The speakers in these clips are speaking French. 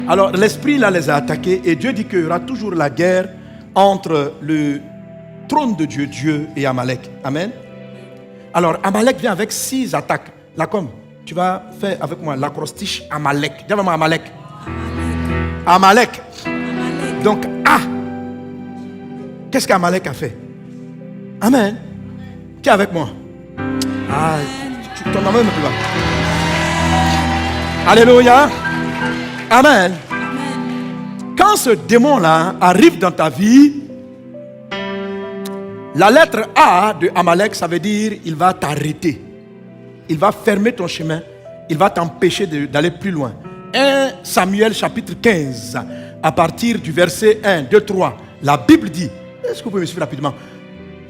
Alors, l'esprit là les a attaqués et Dieu dit qu'il y aura toujours la guerre entre le trône de Dieu, Dieu et Amalek. Amen. Alors, Amalek vient avec 6 attaques. Là, comme tu vas faire avec moi l'acrostiche Amalek. Dis moi Amalek. Amalek. Donc, qu'est-ce qu'Amalek a fait? Amen. Qui est avec moi? Ton amour me plus bas. Alléluia. Amen. Quand ce démon-là arrive dans ta vie, la lettre A de Amalek, ça veut dire il va t'arrêter. Il va fermer ton chemin. Il va t'empêcher d'aller plus loin. 1 Samuel chapitre 15, à partir du verset 1, 2, 3, la Bible dit, est-ce que vous pouvez me suivre rapidement?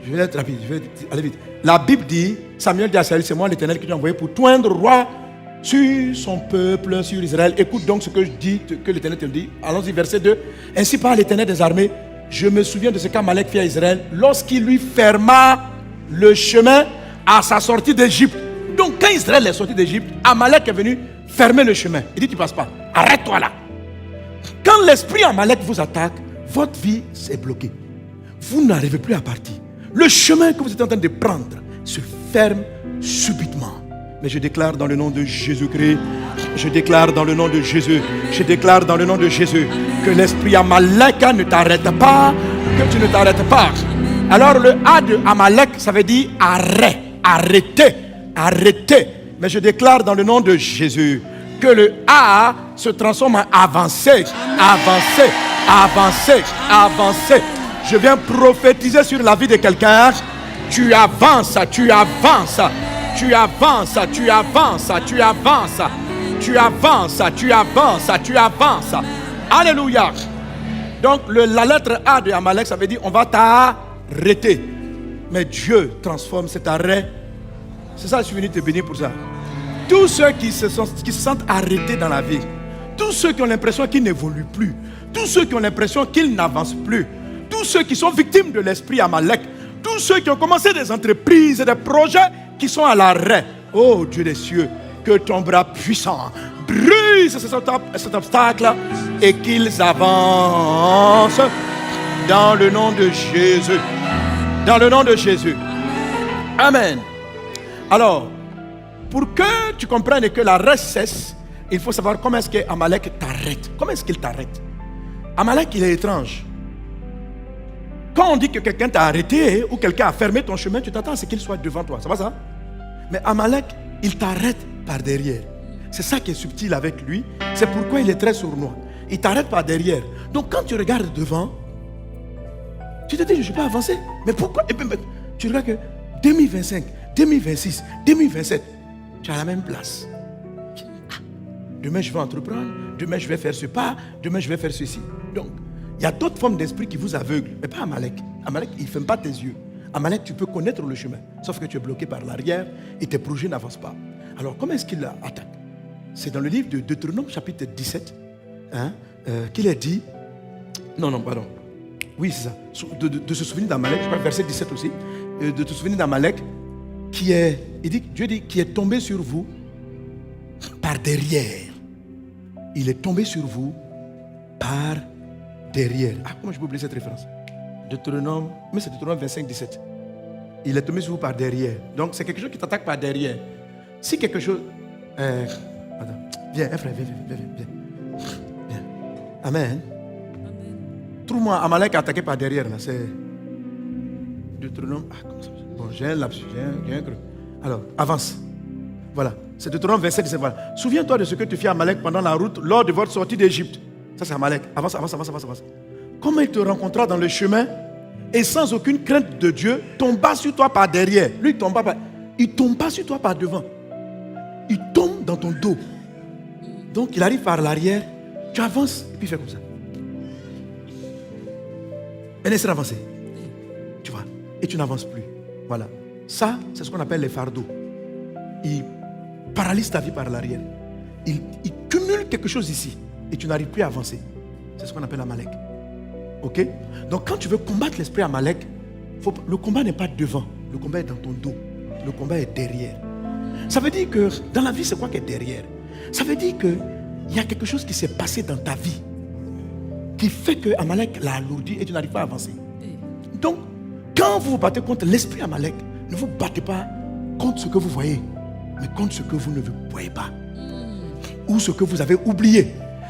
Je vais être rapide, je vais aller vite. La Bible dit, Samuel dit à Saül, c'est moi l'Éternel qui t'ai envoyé pour toindre roi sur son peuple, sur Israël. Écoute donc ce que je dis, que l'Éternel te dit. Allons-y, verset 2. Ainsi parle l'Éternel des armées, je me souviens de ce qu'Amalek fit à Israël lorsqu'il lui ferma le chemin à sa sortie d'Égypte. Donc quand Israël est sorti d'Égypte, Amalek est venu fermer le chemin. Il dit, tu ne passes pas, arrête-toi là. Quand l'esprit Amalek vous attaque, votre vie s'est bloquée. Vous n'arrivez plus à partir. Le chemin que vous êtes en train de prendre se ferme subitement. Mais je déclare dans le nom de Jésus-Christ, je déclare dans le nom de Jésus, je déclare dans le nom de Jésus que l'esprit Amalek ne t'arrête pas, que tu ne t'arrêtes pas. Alors le A de Amalek, ça veut dire arrêt, arrêter, arrêter. Mais je déclare dans le nom de Jésus que le A se transforme en avancer, avancer, avancer, avancer. Je viens prophétiser sur la vie de quelqu'un. Tu avances, tu avances, tu avances, tu avances, tu avances, tu avances, tu avances, tu avances. Alléluia. Donc la lettre A de Amalek, ça veut dire on va t'arrêter. Mais Dieu transforme cet arrêt. C'est ça, je suis venu te bénir pour ça. Tous ceux qui se sentent arrêtés dans la vie, tous ceux qui ont l'impression qu'ils n'évoluent plus, tous ceux qui ont l'impression qu'ils n'avancent plus, tous ceux qui sont victimes de l'esprit Amalek, tous ceux qui ont commencé des entreprises et des projets qui sont à l'arrêt. Oh Dieu des cieux, que ton bras puissant brise cet obstacle et qu'ils avancent dans le nom de Jésus. Dans le nom de Jésus. Amen. Alors, pour que tu comprennes que l'arrêt cesse, il faut savoir comment est-ce que Amalek t'arrête. Comment est-ce qu'il t'arrête? Amalek, il est étrange. Quand on dit que quelqu'un t'a arrêté ou quelqu'un a fermé ton chemin, tu t'attends à ce qu'il soit devant toi. Ça va ça? Mais Amalek, il t'arrête par derrière. C'est ça qui est subtil avec lui. C'est pourquoi il est très sournois. Il t'arrête par derrière. Donc quand tu regardes devant, tu te dis, je ne suis pas avancé. Mais pourquoi? Et puis, tu regardes que 2025, 2026, 2027, tu es à la même place. Demain, je vais entreprendre. Demain, je vais faire ce pas. Demain, je vais faire ceci. Donc, il y a d'autres formes d'esprit qui vous aveuglent. Mais pas Amalek. Amalek, il ne ferme pas tes yeux. Amalek, tu peux connaître le chemin. Sauf que tu es bloqué par l'arrière et tes projets n'avancent pas. Alors, comment est-ce qu'il attaque? C'est dans le livre de Deutéronome, chapitre 17, qu'il est dit... Non, pardon. Oui, c'est ça. De se souvenir d'Amalek, je parle verset 17 aussi. De te souvenir d'Amalek, Dieu dit, qui est tombé sur vous par derrière. Il est tombé sur vous par derrière. Comment je peux oublier cette référence? Deutéronome, mais c'est Deutéronome 25, 17. Il est tombé sur vous par derrière. Donc c'est quelque chose qui t'attaque par derrière. Si quelque chose... attends. Viens, frère, viens. Amen. Trouve-moi Amalek attaqué par derrière. Là. C'est Deutéronome... comment ça? Bon, j'ai un lapsus, j'ai un creux. Alors, avance. Voilà. C'est Deutéronome 27, 17. Voilà. Souviens-toi de ce que tu fis à Amalek pendant la route lors de votre sortie d'Égypte. Ça, c'est Amalek. Avance. Comment il te rencontra dans le chemin et sans aucune crainte de Dieu, tomba sur toi par derrière. Lui, il tombe pas sur toi par devant. Il tombe dans ton dos. Donc, il arrive par l'arrière. Tu avances et puis il fait comme ça. Et essaie d'avancer. Tu vois. Et tu n'avances plus. Voilà. Ça, c'est ce qu'on appelle les fardeaux. Il paralyse ta vie par l'arrière. Il cumule quelque chose ici. Et tu n'arrives plus à avancer. C'est ce qu'on appelle Amalek. Ok? Donc quand tu veux combattre l'esprit Amalek, le combat n'est pas devant. Le combat est dans ton dos. Le combat est derrière. Ça veut dire que dans la vie, c'est quoi qui est derrière? Ça veut dire qu'il il y a quelque chose qui s'est passé dans ta vie qui fait que Amalek l'a alourdi et tu n'arrives pas à avancer. Donc, quand vous vous battez contre l'esprit Amalek, ne vous battez pas contre ce que vous voyez, mais contre ce que vous ne voyez pas. Ou ce que vous avez oublié.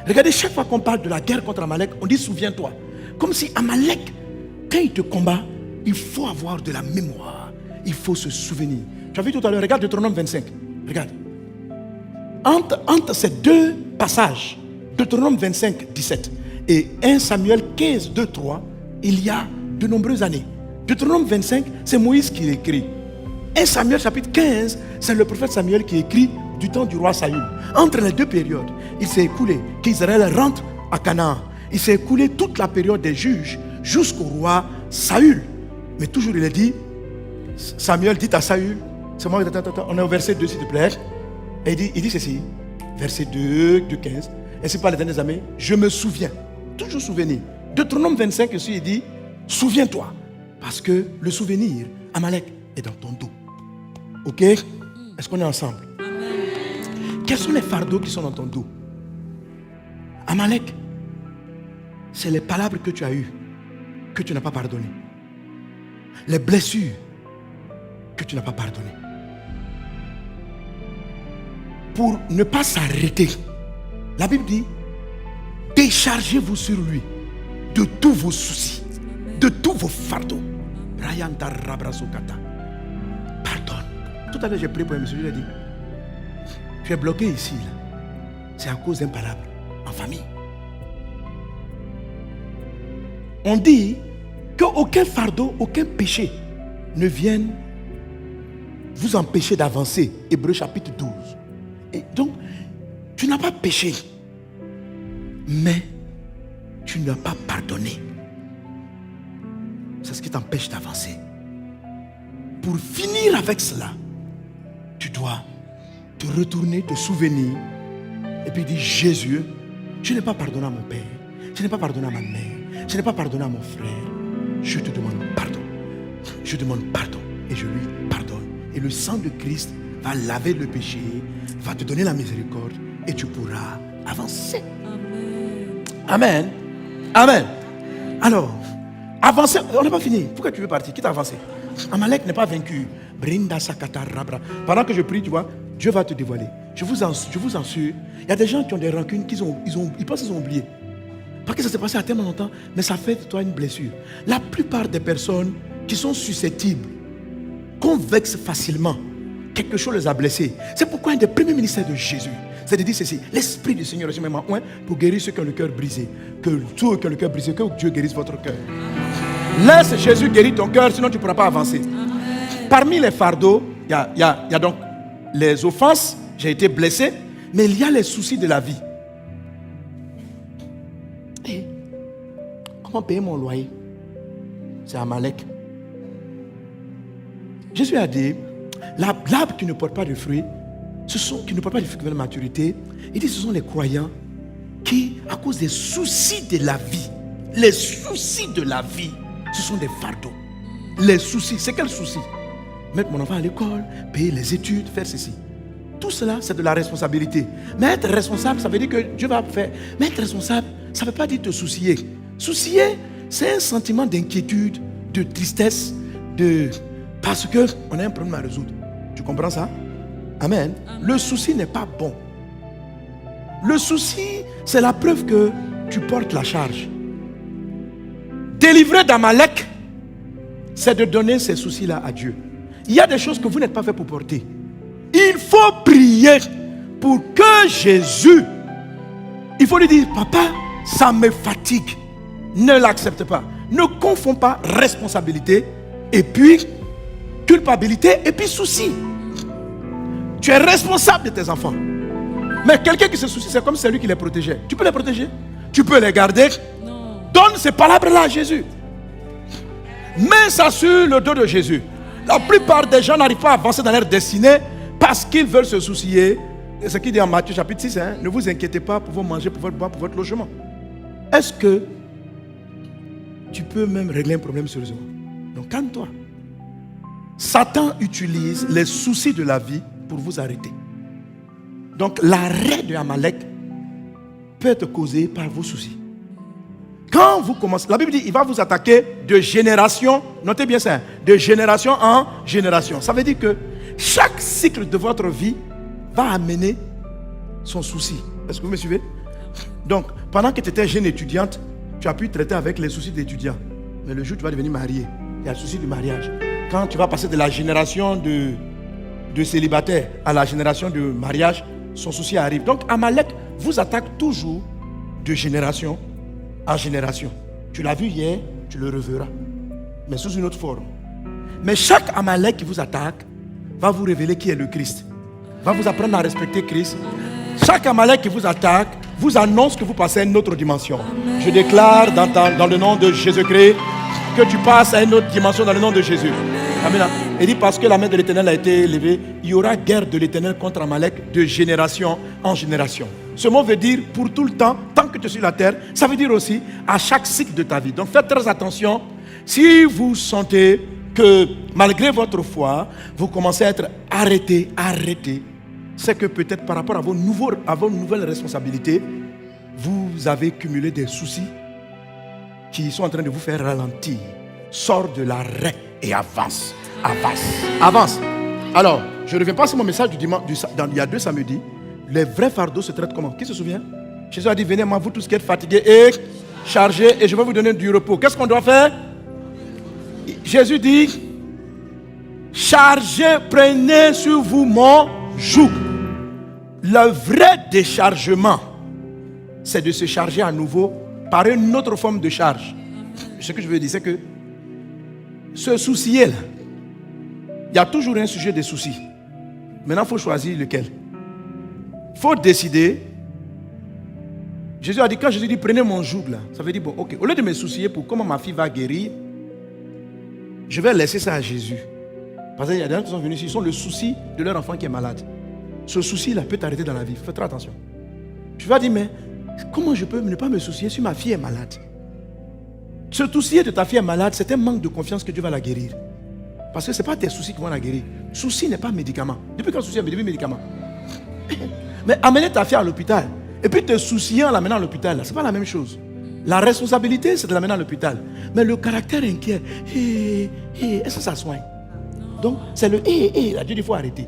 Regardez, chaque fois qu'on parle de la guerre contre Amalek, on dit souviens-toi. Comme si Amalek, quand il te combat, il faut avoir de la mémoire. Il faut se souvenir. Tu as vu tout à l'heure, regarde Deutéronome 25. Regarde. Entre ces deux passages, Deutéronome 25, 17 et 1 Samuel 15, 2, 3, il y a de nombreuses années. Deutéronome 25, c'est Moïse qui l'écrit. 1 Samuel chapitre 15, c'est le prophète Samuel qui écrit du temps du roi Saül. Entre les deux périodes, il s'est écoulé qu'Israël rentre à Canaan. Il s'est écoulé toute la période des juges jusqu'au roi Saül. Mais toujours il est dit, Samuel dit à Saül, c'est moi, on est au verset 2 s'il te plaît. Et il dit ceci, verset 2, 15. Ainsi par les dernières années, je me souviens, toujours souvenir. Deutéronome 25 aussi, il dit, souviens-toi. Parce que le souvenir, Amalek, est dans ton dos. Ok? Est-ce qu'on est ensemble? Amen. Quels sont les fardeaux qui sont dans ton dos? Amalek, c'est les palabres que tu as eues, que tu n'as pas pardonnées. Les blessures que tu n'as pas pardonnées. Pour ne pas s'arrêter, la Bible dit, déchargez-vous sur lui de tous vos soucis, de tous vos fardeaux. Pardonne. Tout à l'heure, j'ai prié pour un monsieur, il a dit, tu es bloqué ici, là. C'est à cause d'un palabre en famille. On dit qu'aucun fardeau, aucun péché ne vienne vous empêcher d'avancer. Hébreux chapitre 12. Et donc, tu n'as pas péché, mais tu n'as pas pardonné. C'est ce qui t'empêche d'avancer. Pour finir avec cela, tu dois te retourner, te souvenir, et puis dire, Jésus, je n'ai pas pardonné à mon père, je n'ai pas pardonné à ma mère, je n'ai pas pardonné à mon frère. Je te demande pardon. Je demande pardon et je lui pardonne. Et le sang de Christ va laver le péché, va te donner la miséricorde et tu pourras avancer. Amen. Amen. Alors, avancer, on n'est pas fini. Pourquoi tu veux partir? Qui t'a avancé? Amalek n'est pas vaincu. Pendant que je prie, tu vois, Dieu va te dévoiler. Je vous en assure, il y a des gens qui ont des rancunes, ils pensent qu'ils ont oublié. Parce que ça s'est passé à tellement longtemps, mais ça fait de toi une blessure. La plupart des personnes qui sont susceptibles, qu'on vexe facilement, quelque chose les a blessés. C'est pourquoi un des premiers ministères de Jésus, c'est de dire ceci, l'Esprit du Seigneur est sur moi pour guérir ceux qui ont le cœur brisé. Que ceux qui ont le cœur brisé, que Dieu guérisse votre cœur. Laisse Jésus guérir ton cœur, sinon tu ne pourras pas avancer. Amen. Parmi les fardeaux, il y a donc les offenses, j'ai été blessé, mais il y a les soucis de la vie. Et comment payer mon loyer? C'est Amalek. Jésus a dit, l'arbre qui ne porte pas de fruits, qui ne portent pas de fruits de maturité, il dit ce sont les croyants qui, à cause des soucis de la vie, les soucis de la vie, ce sont des fardeaux. Les soucis, c'est quels soucis? Mettre mon enfant à l'école, payer les études, faire ceci. Tout cela, c'est de la responsabilité. Mais être responsable, ça veut dire que Dieu va faire. Mais être responsable, ça ne veut pas dire te soucier. Soucier, c'est un sentiment d'inquiétude, de tristesse, parce qu'on a un problème à résoudre. Tu comprends ça? Amen. Le souci n'est pas bon. Le souci, c'est la preuve que tu portes la charge. Délivrer d'Amalek, c'est de donner ces soucis-là à Dieu. Il y a des choses que vous n'êtes pas fait pour porter. Il faut prier pour que Jésus, il faut lui dire, papa, ça me fatigue. Ne l'accepte pas. Ne confonds pas responsabilité et puis culpabilité et puis souci. Tu es responsable de tes enfants. Mais quelqu'un qui se soucie, c'est comme celui qui les protégeait. Tu peux les protéger? Tu peux les garder? Non. Donne ces palabres-là à Jésus. Mets ça sur le dos de Jésus. La plupart des gens n'arrivent pas à avancer dans leur destinée parce qu'ils veulent se soucier. C'est ce qu'il dit en Matthieu chapitre 6. Ne vous inquiétez pas pour vous manger, pour votre boire, pour votre logement. Est-ce que tu peux même régler un problème sérieusement? Donc calme-toi. Satan utilise les soucis de la vie pour vous arrêter. Donc l'arrêt de Amalek peut être causé par vos soucis. Quand vous commencez, la Bible dit, il va vous attaquer de génération, notez bien ça, de génération en génération. Ça veut dire que chaque cycle de votre vie va amener son souci. Est-ce que vous me suivez? Donc, pendant que tu étais jeune étudiante, tu as pu traiter avec les soucis d'étudiant. Mais le jour où tu vas devenir marié, il y a le souci du mariage. Quand tu vas passer de la génération de célibataire à la génération de mariage, son souci arrive. Donc, Amalek vous attaque toujours de génération en génération. Tu l'as vu hier, tu le reverras. Mais sous une autre forme. Mais chaque Amalek qui vous attaque va vous révéler qui est le Christ. Va vous apprendre à respecter Christ. Chaque Amalek qui vous attaque vous annonce que vous passez à une autre dimension. Je déclare dans le nom de Jésus-Christ que tu passes à une autre dimension dans le nom de Jésus. Amen. Il dit parce que la main de l'Éternel a été élevée, il y aura guerre de l'Éternel contre Amalek de génération en génération. Ce mot veut dire pour tout le temps, tant que tu es sur la terre. Ça veut dire aussi à chaque cycle de ta vie. Donc faites très attention. Si vous sentez que malgré votre foi, vous commencez à être arrêté, c'est que peut-être par rapport à vos nouvelles responsabilités, vous avez cumulé des soucis qui sont en train de vous faire ralentir. Sors de l'arrêt et avance. Alors, je ne reviens pas sur mon message du dimanche, il y a 2 samedis. Les vrais fardeaux se traitent comment? Qui se souvient? Jésus a dit, venez à moi, vous tous qui êtes fatigués et chargés, et je vais vous donner du repos. Qu'est-ce qu'on doit faire? Jésus dit, chargez, prenez sur vous mon joug. Le vrai déchargement, c'est de se charger à nouveau par une autre forme de charge. Ce que je veux dire, c'est que se soucier, là, il y a toujours un sujet de souci. Maintenant, il faut choisir lequel. Il faut décider. Jésus a dit, quand Jésus dit prenez mon joug là, ça veut dire bon, ok, au lieu de me soucier pour comment ma fille va guérir, je vais laisser ça à Jésus. Parce qu'il y a des gens qui sont venus ici, ils ont le souci de leur enfant qui est malade. Ce souci là peut t'arrêter dans la vie. Fais très attention. Tu vas dire, mais comment je peux ne pas me soucier si ma fille est malade? Se soucier de ta fille est malade, c'est un manque de confiance que Dieu va la guérir. Parce que ce n'est pas tes soucis qui vont la guérir. Souci n'est pas médicament. Depuis quand souci est devenu médicament? Mais amener ta fille à l'hôpital et puis te soucier en l'amenant à l'hôpital, ce n'est pas la même chose. La responsabilité, c'est de l'amener à l'hôpital. Mais le caractère inquiet, est-ce que ça soigne? Donc, c'est le là, Dieu dit, il faut arrêter.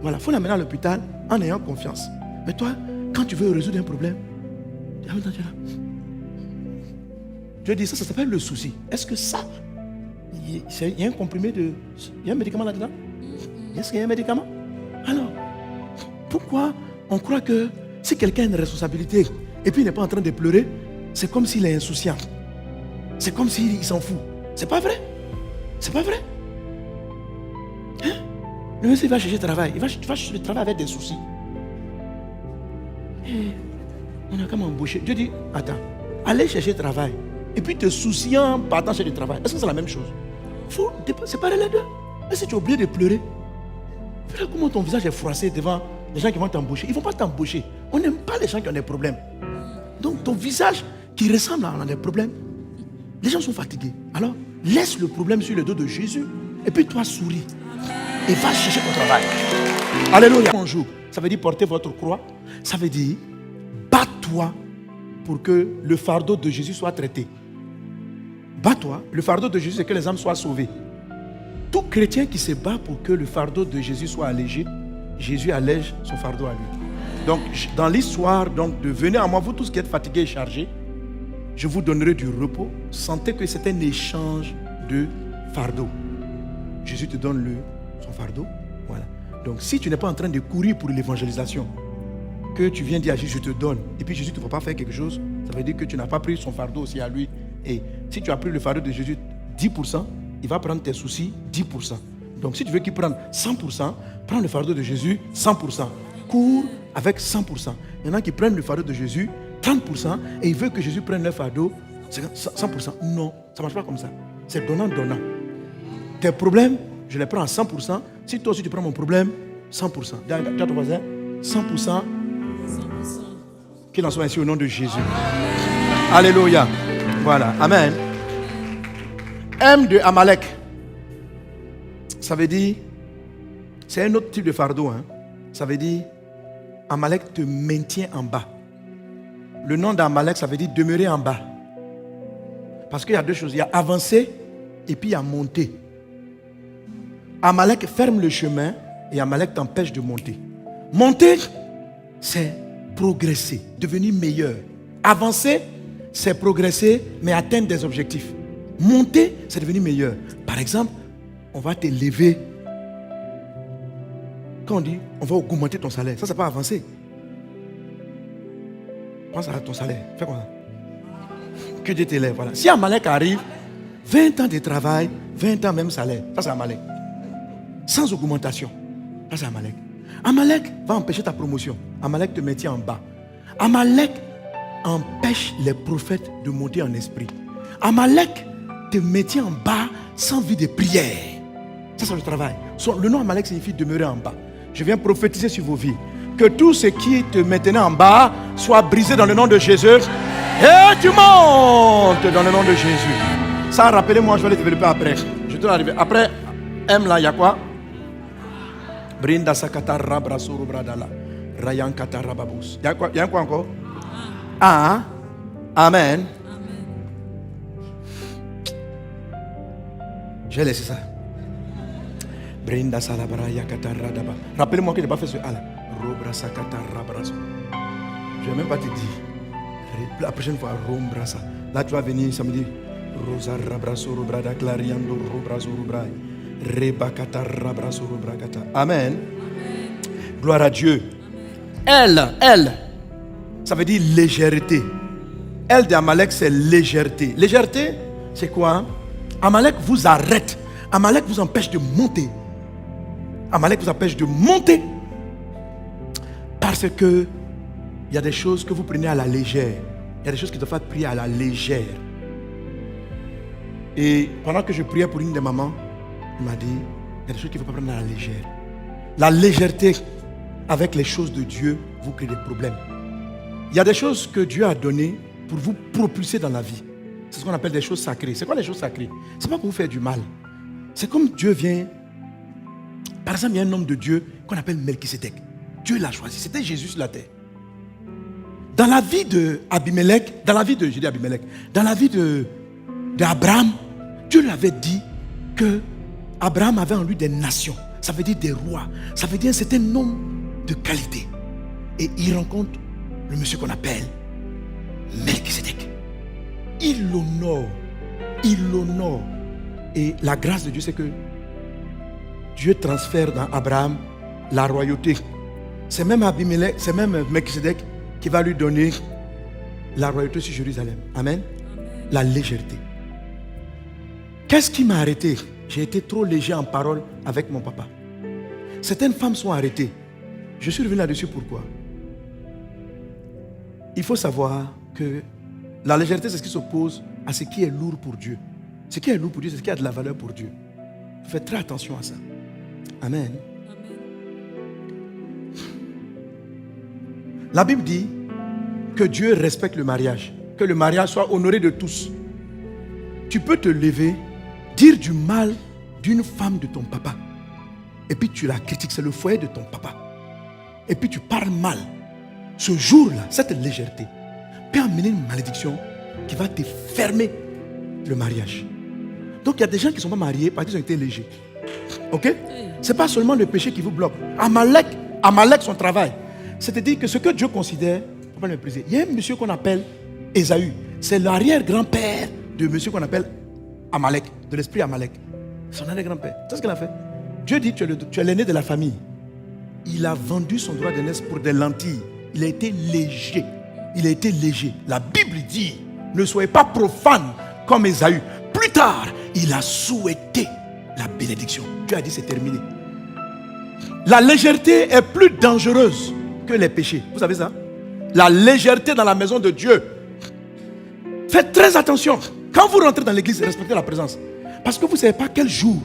Voilà, il faut l'amener à l'hôpital en ayant confiance. Mais toi, quand tu veux résoudre un problème, Dieu dit, ça s'appelle le souci. Est-ce que ça, il y a un comprimé il y a un médicament là-dedans? Est-ce qu'il y a un médicament? Alors, pourquoi on croit que si quelqu'un a une responsabilité et puis il n'est pas en train de pleurer, c'est comme s'il est insouciant. C'est comme s'il s'en fout. C'est pas vrai. C'est pas vrai. Hein? Le monsieur va chercher travail. Il va chercher le travail avec des soucis. Et on a comme embauché. Dieu dit, attends, allez chercher travail. Et puis te souciant partant chercher du travail. Est-ce que c'est la même chose? Il faut séparer les deux. Mais si tu es obligé de pleurer, voilà comment ton visage est froissé devant les gens qui vont t'embaucher. Ils ne vont pas t'embaucher. On n'aime pas les gens qui ont des problèmes. Donc ton visage qui ressemble à des problèmes, les gens sont fatigués. Alors laisse le problème sur le dos de Jésus. Et puis toi souris. Et va chercher ton travail. Alléluia. Un jour, ça veut dire porter votre croix. Ça veut dire bats-toi pour que le fardeau de Jésus soit traité. Bats-toi. Le fardeau de Jésus, c'est que les âmes soient sauvées. Tout chrétien qui se bat pour que le fardeau de Jésus soit allégé, Jésus allège son fardeau à lui. Donc, dans l'histoire de venez à moi, vous tous qui êtes fatigués et chargés, je vous donnerai du repos. Sentez que c'est un échange de fardeau. Jésus te donne son fardeau. Voilà. Donc, si tu n'es pas en train de courir pour l'évangélisation, que tu viens dire à Jésus, je te donne, et puis Jésus ne te va pas faire quelque chose, ça veut dire que tu n'as pas pris son fardeau aussi à lui. Et si tu as pris le fardeau de Jésus 10%, il va prendre tes soucis 10%. Donc si tu veux qu'il prenne 100%, prends le fardeau de Jésus 100%. Cours avec 100%. Il y en a qui prennent le fardeau de Jésus 30% et ils veulent que Jésus prenne le fardeau 100%. Non, ça ne marche pas comme ça. C'est donnant-donnant. Tes problèmes, je les prends à 100%. Si toi aussi tu prends mon problème, 100%. Dis à ton voisin, 100%. Qu'il en soit ainsi au nom de Jésus. Alléluia. Voilà. Amen. M de Amalek. Ça veut dire, c'est un autre type de fardeau. Ça veut dire, Amalek te maintient en bas. le nom d'Amalek, ça veut dire demeurer en bas. Parce qu'il y a deux choses. Il y a avancer et puis il y a monter. Amalek ferme le chemin et Amalek t'empêche de monter. Monter, c'est progresser, devenir meilleur. Avancer, c'est progresser, mais atteindre des objectifs. Monter, c'est devenir meilleur. Par exemple, on va t'élever. Quand on dit, on va augmenter ton salaire, ça, c'est pas avancer. Pense à ton salaire. Fais quoi? Que Dieu t'élève. Voilà. Si Amalek arrive, 20 ans de travail, 20 ans même salaire, ça c'est Amalek. Sans augmentation, ça c'est Amalek. Amalek va empêcher ta promotion. Amalek te maintient en bas. Amalek empêche les prophètes de monter en esprit. Amalek te maintient en bas sans vie de prière. Ça c'est le travail. Le nom Amalek signifie demeurer en bas. Je viens prophétiser sur vos vies. Que tout ce qui te maintenait en bas soit brisé dans le nom de Jésus. Et tu montes dans le nom de Jésus. Ça, rappelez-moi, je vais le développer après. Je dois arriver. Après, M là, il y a quoi? Brinda sakata rabra suru bradala. Rayan kata rababus. Il y a quoi encore? Ah, Amen. J'ai laissé ça. Brinda salabra yakata radaba. Rappelez-moi que je n'ai pas fait ce A là. Robra sakata rabraso. Je ne vais même pas te dire. La prochaine fois, rombrasa. Là, tu vas venir samedi. Rosa rabraso robrada clariando robraso robrai. Rebakata rabraso robrakata. Amen. Gloire à Dieu. Elle, ça veut dire légèreté. Elle d'Amalek, c'est légèreté. Légèreté, c'est quoi? Amalek vous arrête. Amalek vous empêche de monter. Amalek vous empêche de monter. Parce que il y a des choses que vous prenez à la légère. Il y a des choses qui doivent être prises à la légère. Et pendant que je priais pour une des mamans, il m'a dit, il y a des choses qu'il ne faut pas prendre à la légère. La légèreté avec les choses de Dieu vous crée des problèmes. Il y a des choses que Dieu a données pour vous propulser dans la vie. C'est ce qu'on appelle des choses sacrées. C'est quoi les choses sacrées? Ce n'est pas pour vous faire du mal. C'est comme Dieu vient. Par exemple, il y a un homme de Dieu qu'on appelle Melchisédek. Dieu l'a choisi. C'était Jésus sur la terre. Dans la vie d'Abimelech, dans la vie d'Abraham, Dieu lui avait dit que Abraham avait en lui des nations. Ça veut dire des rois. Ça veut dire un certain nombre de qualités. Et il rencontre le monsieur qu'on appelle Melchisédek. Il l'honore. Et la grâce de Dieu, c'est que Dieu transfère dans Abraham la royauté. C'est même Abimelech, c'est même Melchisédek qui va lui donner la royauté sur Jérusalem. Amen. La légèreté. Qu'est-ce qui m'a arrêté? J'ai été trop léger en parole avec mon papa. Certaines femmes sont arrêtées. Je suis revenu là-dessus pourquoi? Il faut savoir que la légèreté, c'est ce qui s'oppose à ce qui est lourd pour Dieu. Ce qui est lourd pour Dieu, c'est ce qui a de la valeur pour Dieu. Faites très attention à ça. Amen. La Bible dit que Dieu respecte le mariage, que le mariage soit honoré de tous. Tu peux te lever, dire du mal d'une femme de ton papa, et puis tu la critiques, c'est le foyer de ton papa, et puis tu parles mal. Ce jour-là, cette légèreté peut amener une malédiction qui va te fermer le mariage. Donc il y a des gens qui ne sont pas mariés parce qu'ils ont été légers. Ok? Ce n'est pas seulement le péché qui vous bloque. Amalek, son travail, c'est-à-dire que ce que Dieu considère, il ne faut pas le mépriser. Il y a un monsieur qu'on appelle Ésaü. C'est l'arrière-grand-père de monsieur qu'on appelle Amalek, de l'esprit Amalek. Son arrière-grand-père. C'est ce qu'il a fait. Dieu dit, tu es l'aîné de la famille. Il a vendu son droit d'aînesse pour des lentilles. Il a été léger. La Bible dit, ne soyez pas profanes comme Ésaü. Plus tard, il a souhaité la bénédiction. Dieu a dit, c'est terminé. La légèreté est plus dangereuse que les péchés. Vous savez ça? La légèreté dans la maison de Dieu. Faites très attention. Quand vous rentrez dans l'église, respectez la présence. Parce que vous ne savez pas quel jour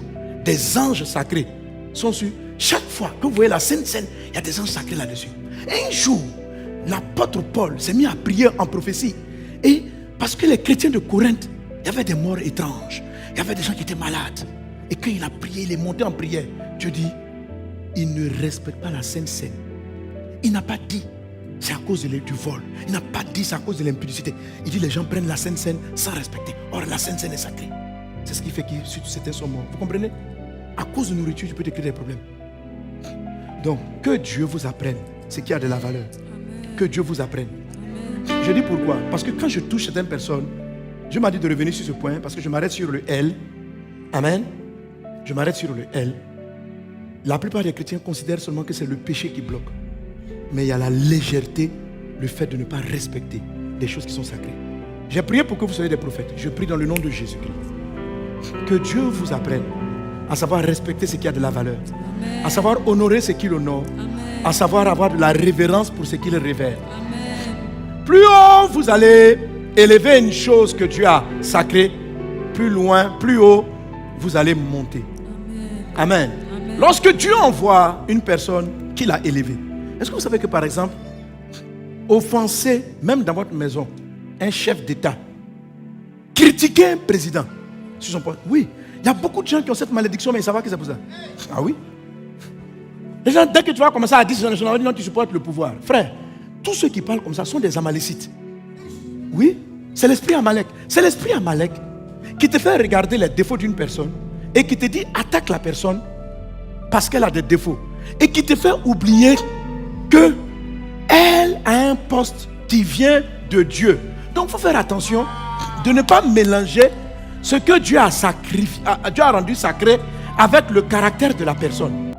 des anges sacrés sont sur. Chaque fois que vous voyez la Sainte Seine, il y a des anges sacrés là-dessus. Et un jour, l'apôtre Paul s'est mis à prier en prophétie. Et parce que les chrétiens de Corinthe, il y avait des morts étranges. Il y avait des gens qui étaient malades. Et quand il a prié, il est monté en prière. Dieu dit, il ne respecte pas la Sainte Seine. Il n'a pas dit c'est à cause du vol. Il n'a pas dit c'est à cause de l'impudicité. Il dit les gens prennent la Sainte Seine sans respecter. Or, la Sainte Seine est sacrée. C'est ce qui fait que certains sont morts. Vous comprenez? À cause de nourriture, je peux te créer des problèmes. Donc, que Dieu vous apprenne ce qui a de la valeur. Amen. Que Dieu vous apprenne. Amen. Je dis pourquoi? Parce que quand je touche certaines personnes, Dieu m'a dit de revenir sur ce point parce que je m'arrête sur le L. Amen. Je m'arrête sur le L. La plupart des chrétiens considèrent seulement que c'est le péché qui bloque. Mais il y a la légèreté, le fait de ne pas respecter des choses qui sont sacrées. J'ai prié pour que vous soyez des prophètes. Je prie dans le nom de Jésus-Christ. Que Dieu vous apprenne à savoir respecter ce qui a de la valeur. Amen. À savoir honorer ce qu'il honore. Amen. À savoir avoir de la révérence pour ce qu'il révère. Amen. Plus haut vous allez élever une chose que Dieu a sacrée, plus loin, plus haut, vous allez monter. Amen. Amen. Amen. Lorsque Dieu envoie une personne qu'il a élevée, est-ce que vous savez que par exemple, offenser, même dans votre maison, un chef d'État, critiquer un président sur son point, oui, il y a beaucoup de gens qui ont cette malédiction, mais ils savent que c'est pour ça. Ah oui? Les gens, dès que tu vas commencer à dire non, tu supportes le pouvoir. Frère, tous ceux qui parlent comme ça sont des Amalécites. Oui, c'est l'esprit Amalek. C'est l'esprit Amalek qui te fait regarder les défauts d'une personne et qui te dit attaque la personne parce qu'elle a des défauts. Et qui te fait oublier que elle a un poste qui vient de Dieu. Donc il faut faire attention de ne pas mélanger ce que Dieu a sacrifié, Dieu a rendu sacré avec le caractère de la personne.